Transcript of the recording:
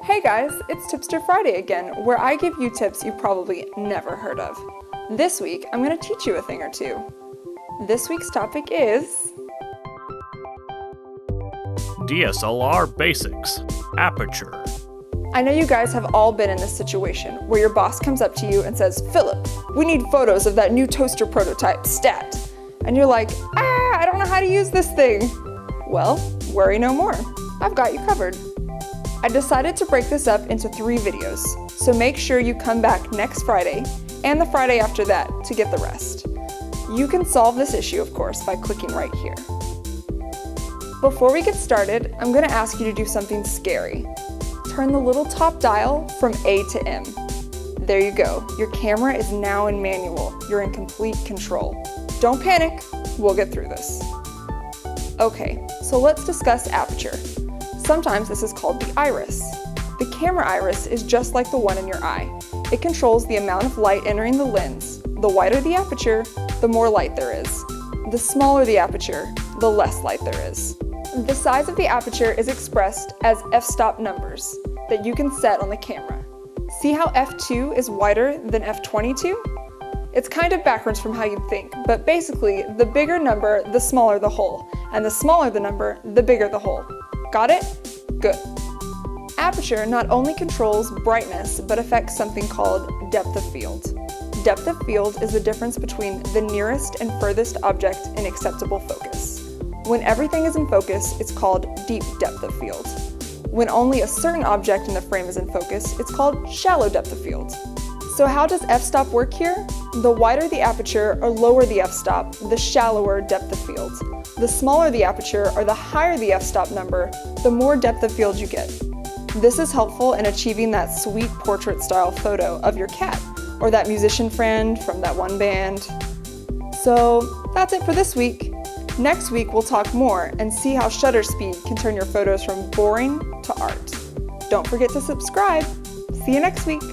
Hey guys, it's Tipster Friday again, where I give you tips you've probably never heard of. This week, I'm going to teach you a thing or two. This week's topic is DSLR Basics, Aperture. I know you guys have all been in this situation where your boss comes up to you and says, "Philip, we need photos of that new toaster prototype, stat." And you're like, I don't know how to use this thing. Well, worry no more. I've got you covered. I decided to break this up into 3 videos, so make sure you come back next Friday and the Friday after that to get the rest. You can solve this issue, of course, by clicking right here. Before we get started, I'm going to ask you to do something scary. Turn the little top dial from A to M. There you go. Your camera is now in manual. You're in complete control. Don't panic. We'll get through this. Okay, so let's discuss aperture. Sometimes this is called the iris. The camera iris is just like the one in your eye. It controls the amount of light entering the lens. The wider the aperture, the more light there is. The smaller the aperture, the less light there is. The size of the aperture is expressed as f-stop numbers that you can set on the camera. See how f2 is wider than f22? It's kind of backwards from how you'd think, but basically, the bigger number, the smaller the hole, and the smaller the number, the bigger the hole. Got it? Good. Aperture not only controls brightness, but affects something called depth of field. Depth of field is the difference between the nearest and furthest object in acceptable focus. When everything is in focus, it's called deep depth of field. When only a certain object in the frame is in focus, it's called shallow depth of field. So how does f-stop work here? The wider the aperture or lower the f-stop, the shallower depth of field. The smaller the aperture or the higher the f-stop number, the more depth of field you get. This is helpful in achieving that sweet portrait style photo of your cat or that musician friend from that one band. So that's it for this week. Next week we'll talk more and see how shutter speed can turn your photos from boring to art. Don't forget to subscribe. See you next week.